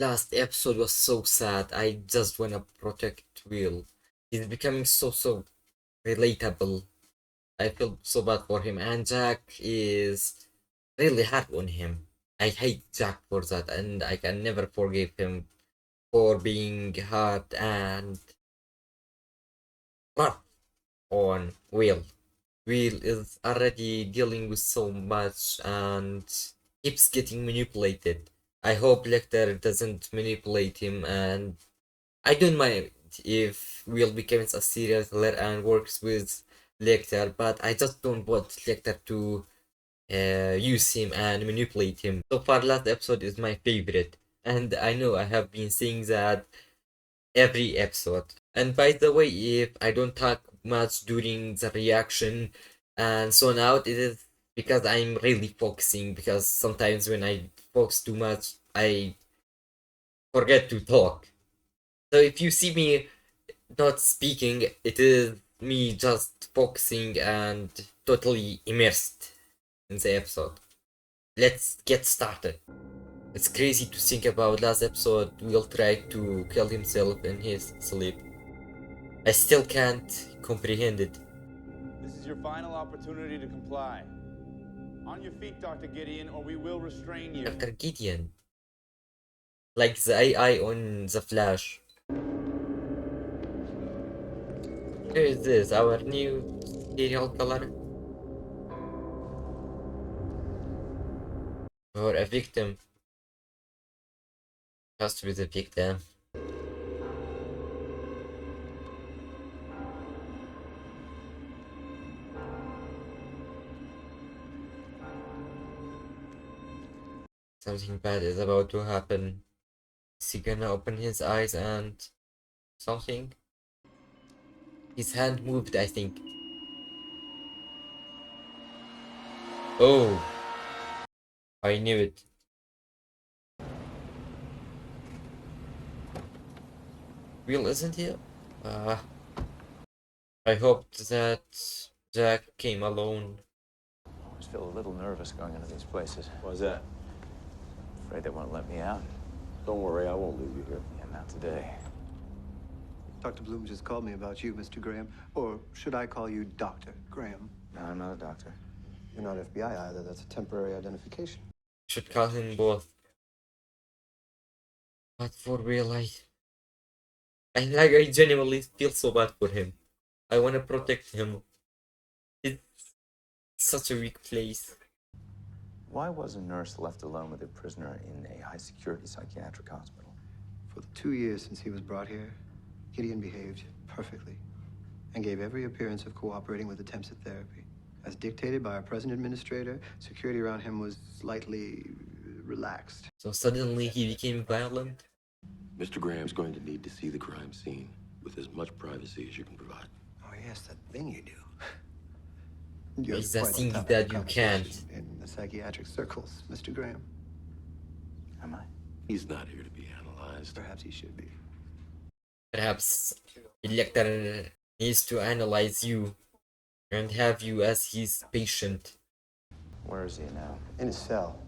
Last episode was so sad. I just wanna protect Will. He's becoming so relatable. I feel so bad for him, and Jack is really hard on him. I hate Jack for that, and I can never forgive him for being hard and rough on Will. Will is already dealing with so much and keeps getting manipulated. I hope Lecter doesn't manipulate him, and I don't mind if Will becomes a serial killer and works with Lecter, but I just don't want Lecter to use him and manipulate him. So far, last episode is my favorite, and I know I have been saying that every episode. And by the way, if I don't talk much during the reaction and so on out, it is because I'm really focusing. Because sometimes when I focus too much, I forget to talk. So if you see me not speaking, it is me just focusing and totally immersed in the episode. Let's get started. It's crazy to think about last episode. Will try to kill himself in his sleep. I still can't comprehend it. This is your final opportunity to comply. On your feet, Dr. Gideon, or we will restrain you. Dr. Gideon. Like the AI on The Flash. Here is this, our new serial killer. Or a victim. Has to be the victim. Something bad is about to happen. Is he gonna open his eyes and something? His hand moved, I think. Oh, I knew it. Will isn't here? I hoped that Jack came alone. I always feel a little nervous going into these places. Why's that? Afraid they won't let me out. Don't worry, I won't leave you here. Yeah, not today. Dr. Bloom just called me about you, Mr. Graham. Or should I call you Dr. Graham? No, I'm not a doctor. You're not FBI either. That's a temporary identification. Should call him both. But for real, I genuinely feel so bad for him. I wanna protect him. It's such a weak place. Why was a nurse left alone with a prisoner in a high-security psychiatric hospital? For the 2 years since he was brought here, Gideon behaved perfectly and gave every appearance of cooperating with attempts at therapy. As dictated by our present administrator, security around him was slightly relaxed. So suddenly he became violent. Mr. Graham's going to need to see the crime scene with as much privacy as you can provide. Oh, yes, that thing you do. It's the quite thing top of that the you can't. conversation in the psychiatric circles, Mr. Graham. Am I? He's not here to be analyzed. Perhaps he should be. Perhaps Lecter needs to analyze you and have you as his patient. Where is he now? In his cell,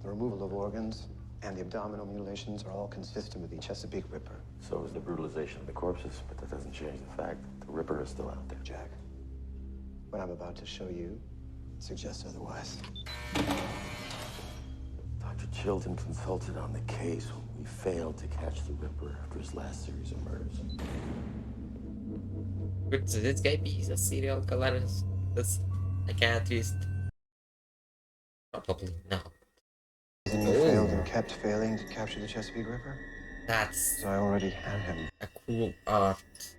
the removal of organs and the abdominal mutilations are all consistent with the Chesapeake Ripper. So is the brutalization of the corpses, but that doesn't change the fact that the Ripper is still out there. Jack, what I'm about to show you suggests otherwise. Dr. Chilton consulted on the case when we failed to catch the Ripper after his last series of murders. Could this guy be a serial killer? This psychiatrist? Probably not. And you failed and kept failing to capture the Chesapeake Ripper? That's So I already have him. a cool art.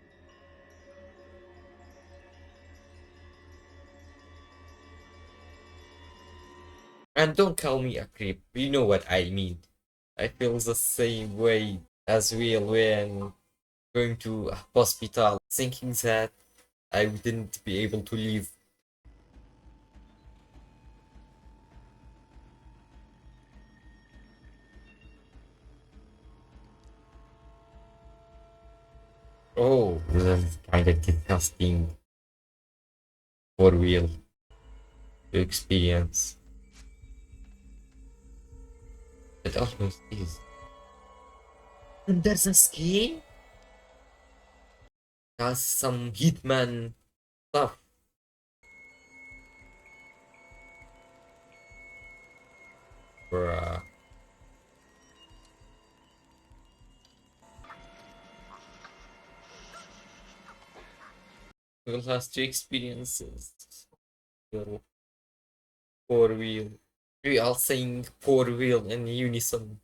And don't call me a creep, you know what I mean. I feel the same way as Will when going to a hospital, thinking that I wouldn't be able to leave. Oh, that's kind of disgusting for Will to experience. It almost is. And there's a skin? That's some Hitman stuff. Bruh. Will has two experiences. Well, four wheel. We all saying four wheel in unison.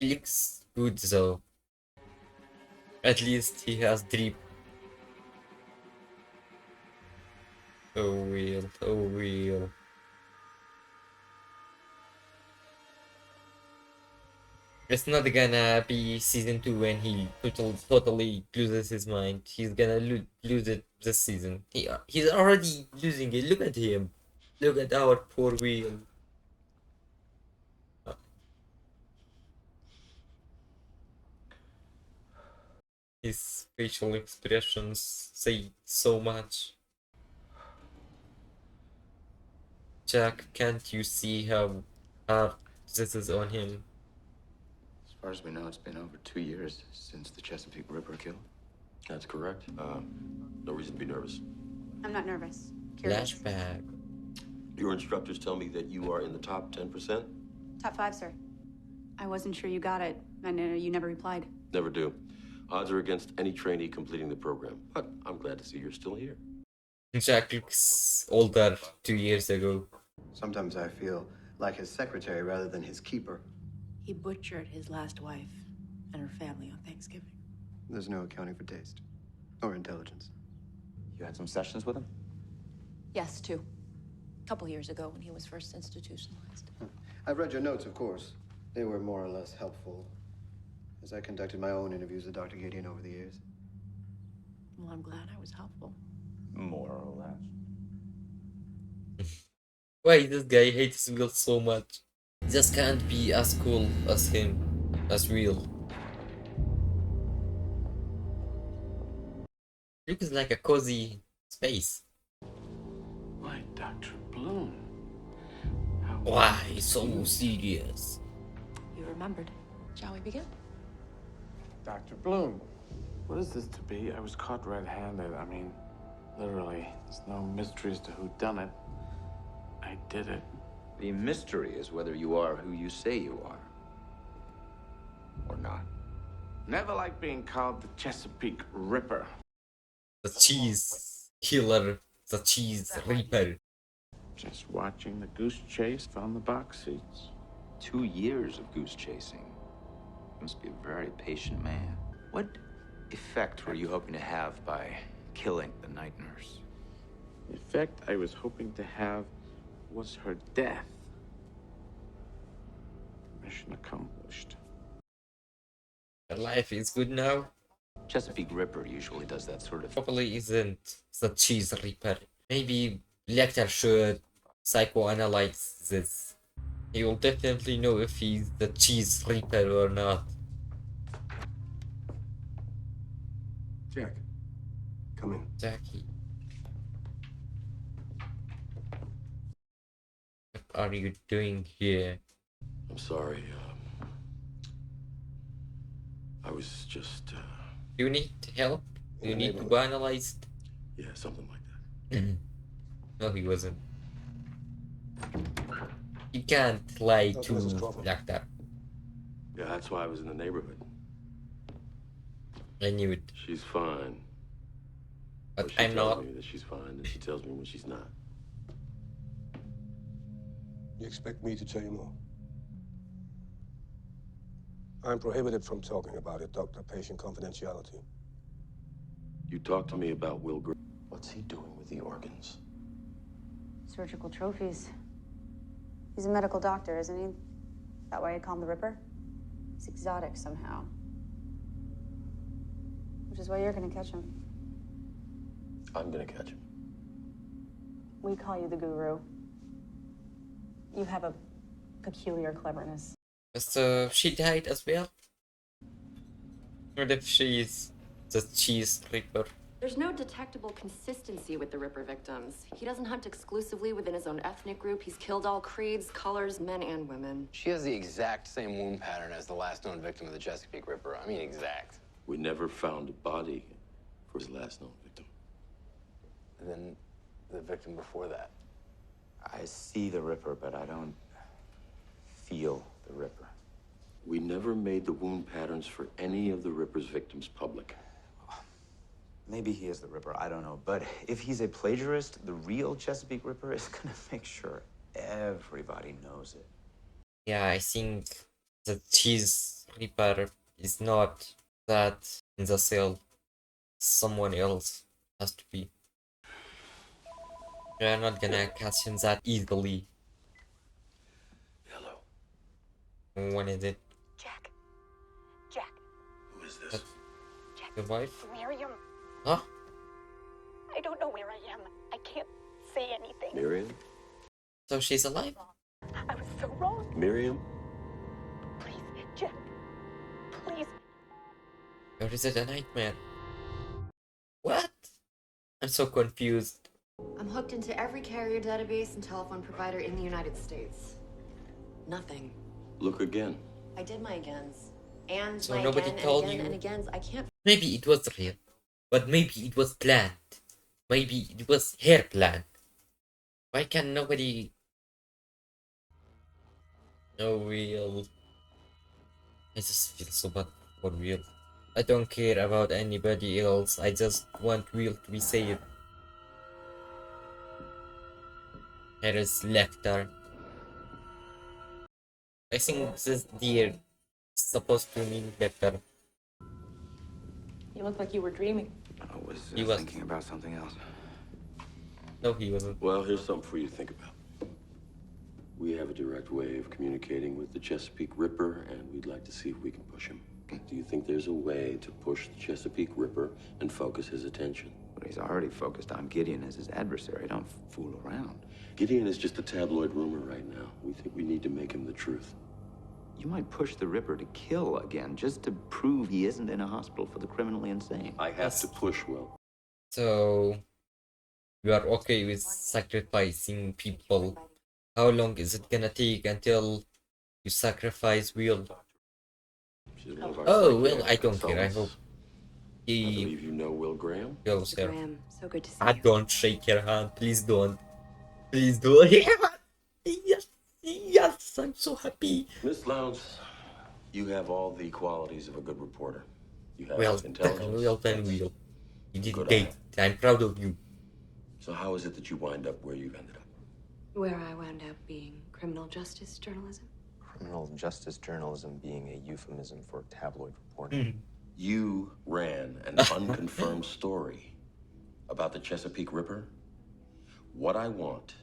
He looks good though. At least he has drip. Oh wheel, oh wheel. It's not gonna be season 2 when he totally loses his mind. He's gonna lose it this season. He's already losing it. Look at him. Look at our poor wheel. His facial expressions say so much. Jack, can't you see how hard this is on him? As far as we know, it's been over 2 years since the Chesapeake Ripper kill. That's correct. No reason to be nervous. I'm not nervous. Curious. Flashback. Your instructors tell me that you are in the top 10%? Top 5, sir. I wasn't sure you got it. I know you never replied. Never do. Odds are against any trainee completing the program. But I'm glad to see you're still here. Jack looks older 2 years ago. Sometimes I feel like his secretary rather than his keeper. He butchered his last wife and her family on Thanksgiving. There's no accounting for taste or intelligence. You had some sessions with him? Yes, 2. A couple years ago when he was first institutionalized. I've read your notes, of course. They were more or less helpful as I conducted my own interviews with Dr. Gideon over the years. Well, I'm glad I was helpful. More or less. Why this guy hates Will so much? He just can't be as cool as him, as Will. Looks like a cozy space. Why, Dr. Bloom? How Why so serious? You remembered. Shall we begin? Dr. Bloom, what is this to be? I was caught red-handed. I mean, literally, there's no mystery as to who done it. I did it. The mystery is whether you are who you say you are. Or not. Never liked being called the Chesapeake Ripper. The cheese killer, the cheese reaper. Just watching the goose chase on the box seats. 2 years of goose chasing. You must be a very patient man. What effect were you hoping to have by killing the night nurse? The effect I was hoping to have was her death. Mission accomplished. Her life is good now. Chesapeake Ripper usually does that sort of... Probably isn't the cheese reaper. Maybe Lecter should psychoanalyze this. He will definitely know if he's the cheese reaper or not. Jack, come in. Jackie. What are you doing here? I'm sorry. I was just, Do you need help? Do you need to be analyzed? yeah, something like that. No, he wasn't. You can't lie Oh, to this is trouble. Lecter. Yeah, that's why I was in the neighborhood. I knew it. She's fine. But She I'm tells not. me that she's fine, and she tells me when she's not. You expect me to tell you more? I'm prohibited from talking about it, Doctor. Patient confidentiality. You talked to me about Will Gray. What's he doing with the organs? Surgical trophies. He's a medical doctor, isn't he? That why you call him the Ripper? He's exotic somehow. Which is why you're gonna catch him. I'm gonna catch him. We call you the Guru. You have a peculiar cleverness. So she died as well? What if she's the cheese reaper? There's no detectable consistency with the Ripper victims. He doesn't hunt exclusively within his own ethnic group. He's killed all creeds, colors, men and women. She has the exact same wound pattern as the last known victim of the Chesapeake Ripper. I mean, exact. We never found a body for his last known victim. And then the victim before that. I see the Ripper, but I don't feel the Ripper. We never made the wound patterns for any of the Ripper's victims public. Maybe he is the Ripper, I don't know. But if he's a plagiarist, the real Chesapeake Ripper is gonna make sure everybody knows it. Yeah, I think the cheese Reaper is not that in the cell. Someone else has to be. You're not gonna catch him that easily. Hello. When is it? Jack. Jack. Who is this? Jack. Your wife? Miriam. Huh? I don't know where I am. I can't say anything. Miriam? So she's alive? I was so wrong. Miriam? Please, Jack. Please. Or is it a nightmare? What? I'm so confused. I'm hooked into every carrier database and telephone provider in the United States. Nothing. Look again. I did my agains. And So my nobody again told and again you? and agains. I can't. Maybe it was real. But maybe it was planned. Maybe it was her plan. Why can nobody... No, Will. I just feel so bad for Will. I don't care about anybody else. I just want Will to be safe. Here is Lecter. I think this deer is supposed to mean Lecter. You look like you were dreaming. I was He was. thinking about something else. No, he wasn't. Well, here's something for you to think about. We have a direct way of communicating with the Chesapeake Ripper, and we'd like to see if we can push him. Do you think there's a way to push the Chesapeake Ripper and focus his attention? But he's already focused on Gideon as his adversary. Don't fool around. Gideon is just a tabloid rumor right now. We think we need to make him the truth. You might push the Ripper to kill again, just to prove he isn't in a hospital for the criminally insane. I have to push, Will. So, you are okay with sacrificing people. How long is it gonna take until you sacrifice Will? She's one of our Oh, well, psychiatric I don't care. I consultants. hope I he believe you know Will Graham. kills her. Graham, so good to see I you. don't shake your hand. Please don't. Please don't. Yes, yes, I'm so happy. Miss Lowndes, you have all the qualities of a good reporter. You have Well, intelligence. well, then guts. Will. You did Good great. eye. I'm proud of you. So how is it that you wind up where you've ended up? Where I wound up being criminal justice journalism. Criminal justice journalism being a euphemism for tabloid reporting. You ran an unconfirmed story about the Chesapeake Ripper. What I want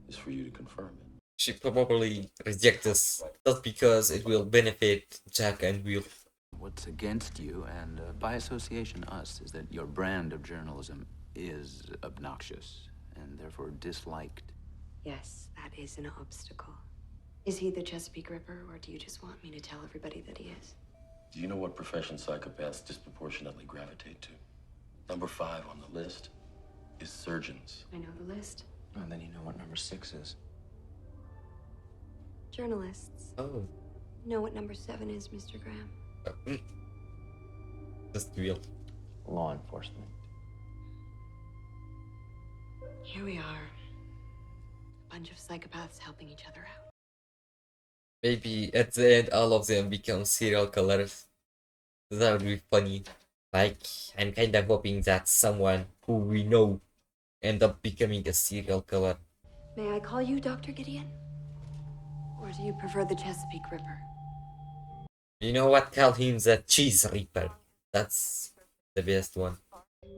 is for you to confirm it. She probably rejects this just because it will benefit Jack and Will. What's against you, and by association us, is that your brand of journalism is obnoxious and therefore disliked. Yes, that is an obstacle. Is he the Chesapeake Ripper, or do you just want me to tell everybody that he is? Do you know what profession psychopaths disproportionately gravitate to? Number 5 on the list is surgeons. I know the list. And then you know what number 6 is. Journalists. Oh. Know what number 7 is, Mr. Graham? Just Will. Law enforcement. Here we are. A bunch of psychopaths helping each other out. Maybe at the end all of them become serial killers. That would be funny. Like, I'm kind of hoping that someone who we know end up becoming a serial killer. May I call you Dr. Gideon? Or do you prefer the Chesapeake Ripper? You know what? Call him the Cheese Reaper. That's the best one.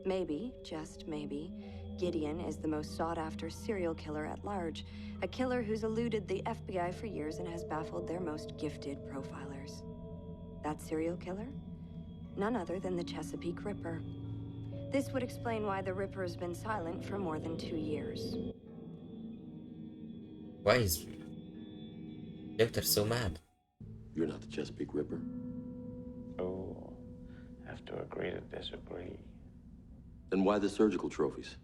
Maybe, just maybe, Gideon is the most sought-after serial killer at large. A killer who's eluded the FBI for years and has baffled their most gifted profilers. That serial killer? None other than the Chesapeake Ripper. This would explain why the Ripper has been silent for more than 2 years. Why is Doctor so mad? You're not the Chesapeake Ripper. Oh, have to agree to disagree. Then why the surgical trophies?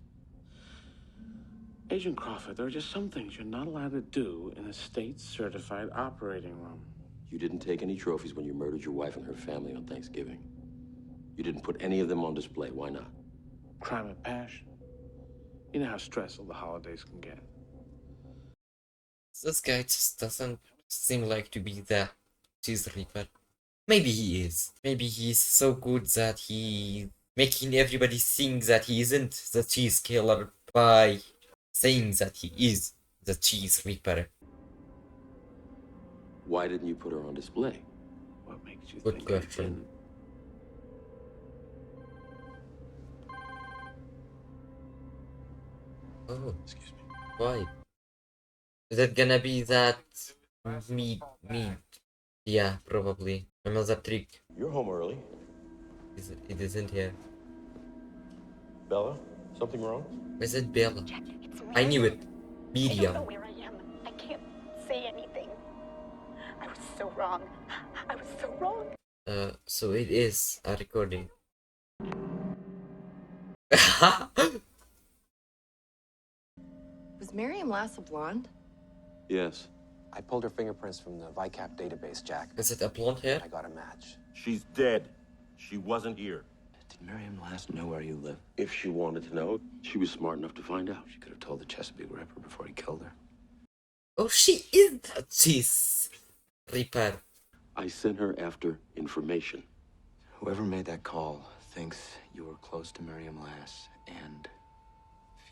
Agent Crawford, there are just some things you're not allowed to do in a state-certified operating room. You didn't take any trophies when you murdered your wife and her family on Thanksgiving. You didn't put any of them on display. Why not? Crime of passion. You know how stressful the holidays can get. This guy just doesn't seem like to be the cheese reaper. Maybe he is. Maybe he's so good that he making everybody think that he isn't the cheese killer by saying that he is the cheese reaper. Why didn't you put her on display? What makes you Good think question. I didn't? Oh, Excuse me. why? Is it gonna be that meat? Yeah, probably. Another trick. You're home early. It isn't here. Bella, something wrong? Is it Bella? Jack, it's I knew Miriam. it. I don't Medium. know where I am. I can't say anything. I was so wrong. I was so wrong. So it is a recording. Was Miriam Lass a blonde? Yes. I pulled her fingerprints from the VICAP database, Jack. Is it a blonde hair? I got a match. She's dead. She wasn't here. Did Miriam Last know where you live? If she wanted to know, she was smart enough to find out. She could have told the Chesapeake Ripper before he killed her. Oh, she is the cheese reaper. I sent her after information. Whoever made that call thinks you were close to Miriam Lass and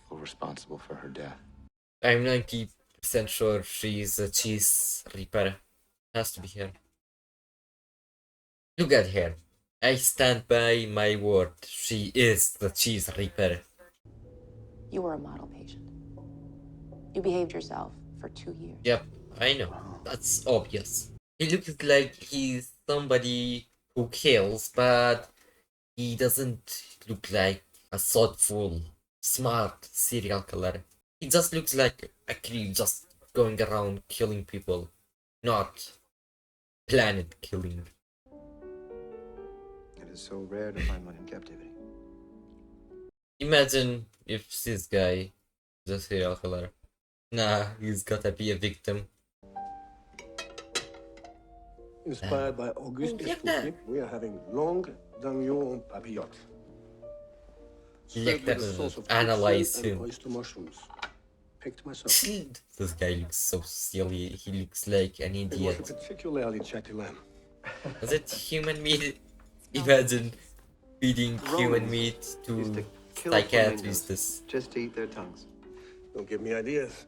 feel responsible for her death. I'm 90% sure she's a cheese reaper. Has to be her. Look at her. I stand by my word. She is the cheese reaper. You were a model patient. You behaved yourself for 2 years. Yep, I know. That's obvious. He looks like he's somebody who kills, but he doesn't look like a thoughtful, smart serial killer. He just looks like a creep just going around killing people, not planet killing. It is so rare to find one in captivity. Imagine if this guy is a serial killer. Nah, he's gotta be a victim. Inspired by Auguste Espoussi, we are having longue d'agneau papillote. Served with a sauce of Analyze pixel and him. oyster mushrooms. Picked myself. This guy looks so silly. He looks like an It was a idiot. particularly chatty lamb. Is it human meat? Imagine feeding human Romans meat used to to kill psychiatrists. just to eat their tongues. Don't give me ideas.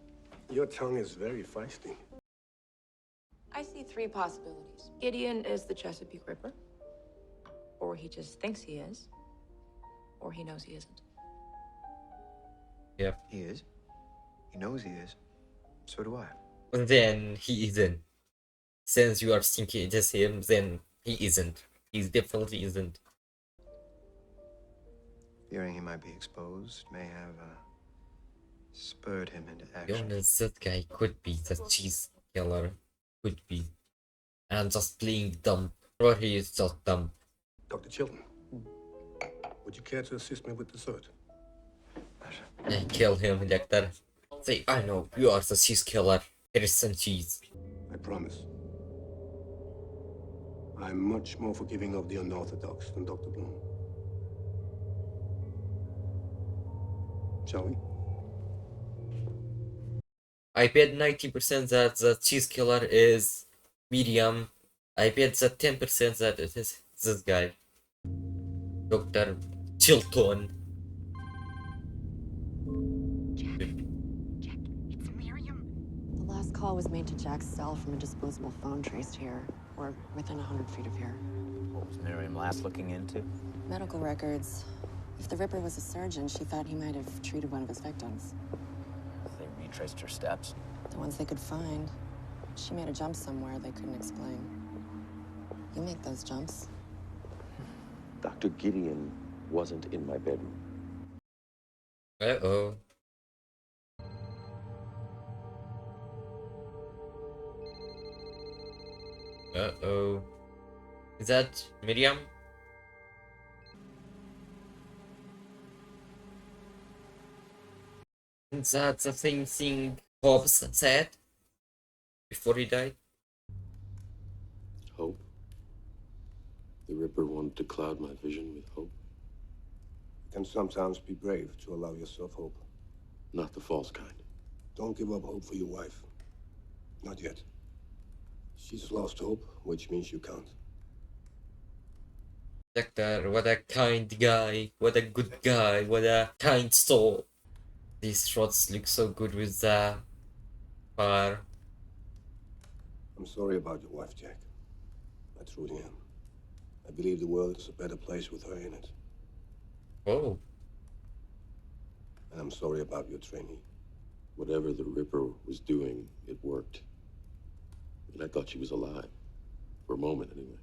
Your tongue is very feisty. I see 3 possibilities. Gideon is the Chesapeake Ripper, or he just thinks he is, or he knows he isn't. Yep. He is. He knows he is. So do I. And then he isn't. Since you are thinking it is him, then he isn't. He definitely isn't. Fearing he might be exposed may have spurred him into To be action. honest, that guy could be the cheese killer. Could be. And just playing dumb. Or he is just dumb. Dr. Chilton, would you care to assist me with dessert? And kill him like that. Say, I know, you are the cheese killer. Here is some cheese. I promise. I'm much more forgiving of the unorthodox than Dr. Bloom. Shall we? I bet 90% that the cheese killer is medium. I bet that 10% that it is this guy. Dr. Chilton. Jack, it's Miriam. The last call was made to Jack's cell from a disposable phone traced here, or within 100 feet of here. What was Miriam Last looking into? Medical records. If the Ripper was a surgeon, she thought he might have treated one of his victims. They retraced her steps. The ones they could find. She made a jump somewhere they couldn't explain. You make those jumps. Dr. Gideon wasn't in my bedroom. Uh-oh. Uh-oh. Is that Miriam? That's the same thing Hobbes said before he died. Hope? The Ripper wanted to cloud my vision with hope? It can sometimes be brave to allow yourself hope. Not the false kind. Don't give up hope for your wife. Not yet. She's lost hope, which means you can't. Lecter, what a kind guy, what a good guy, what a kind soul. These shots look so good with the fire. I'm sorry about your wife, Jack. I truly am. I believe the world is a better place with her in it. Oh. And I'm sorry about your trainee. Whatever the Ripper was doing, it worked. And I thought she was alive. For a moment, anyway.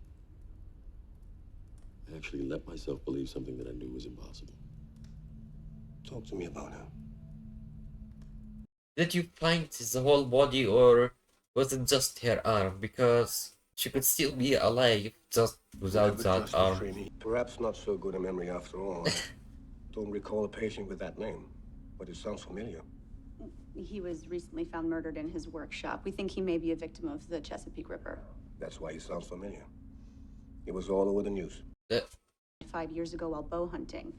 I actually let myself believe something that I knew was impossible. Talk to me about her. Did you find the whole body or was it just her arm? Because she could still be alive just without that arm. Perhaps not so good a memory after all. I don't recall a patient with that name, but it sounds familiar. He was recently found murdered in his workshop. We think he may be a victim of the Chesapeake Ripper. That's why he sounds familiar. It was all over the news. 5 years ago while bow hunting,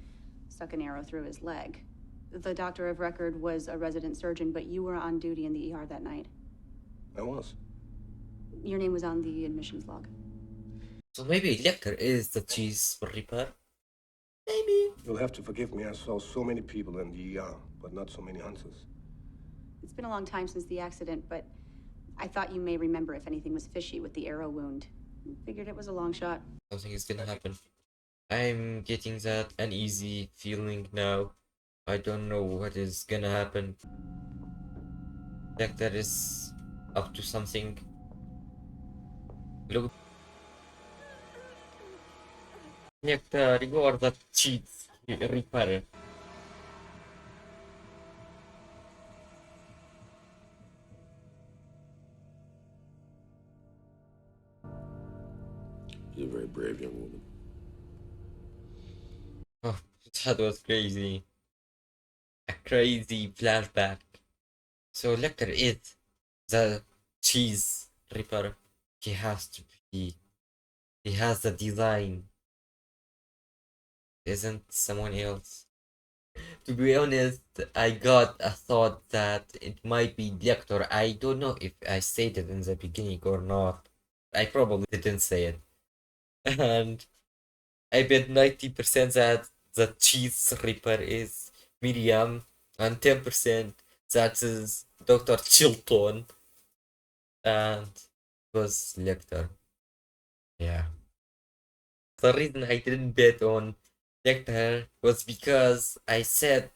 stuck an arrow through his leg. The doctor of record was a resident surgeon, but you were on duty in the ER that night. I was. Your name was on the admissions log. So maybe Lecter is the cheese ripper? Maybe. You'll have to forgive me. I saw so many people in the ER, but not so many hunters. It's been a long time since the accident, but I thought you may remember if anything was fishy with the arrow wound. Figured it was a long shot. Something is gonna happen. I'm getting that uneasy feeling now. I don't know what is gonna happen. Lecter is up to something. Look. Lecter, you are the cheese ripper. She's a very brave young woman. Oh, that was crazy. A crazy flashback. So Lecter is the cheese ripper. He has to be. He has the design. Isn't someone else? To be honest, I got a thought that it might be Lecter. I don't know if I said it in the beginning or not. I probably didn't say it. And I bet 90% that the cheese ripper is Miriam, and 10% that is Dr. Chilton, and it was Lecter. Yeah. The reason I didn't bet on Lecter was because I said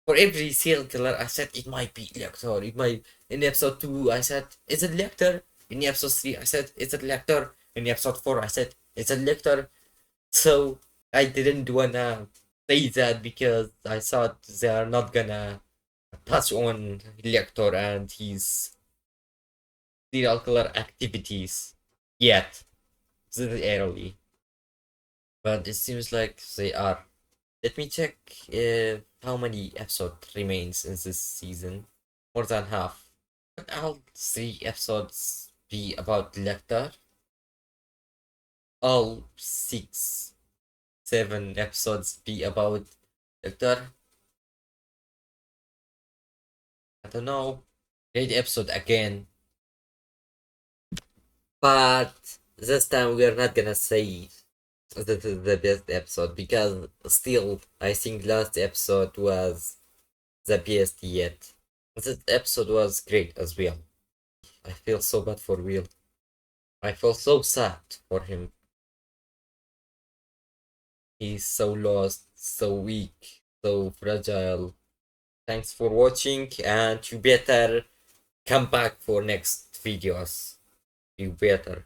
for every serial killer I said it might be Lecter. It might in episode 2 I said is it Lecter? In episode 3 I said is it Lecter? In episode 4 I said is it Lecter? So I didn't wanna say that because I thought they are not gonna touch on Lecter and his serial killer activities yet. This is early. But it seems like they are. Let me check how many episodes remains in this season. More than half. But all 3 episodes be about Lecter. All 6, 7 episodes be about Lecter. I don't know. Great episode again. But this time we're not gonna say this is the best episode because still I think last episode was the best yet. This episode was great as well. I feel so bad for Will. I feel so sad for him. He's so lost, so weak, so fragile. Thanks for watching and you better come back for next videos. You better.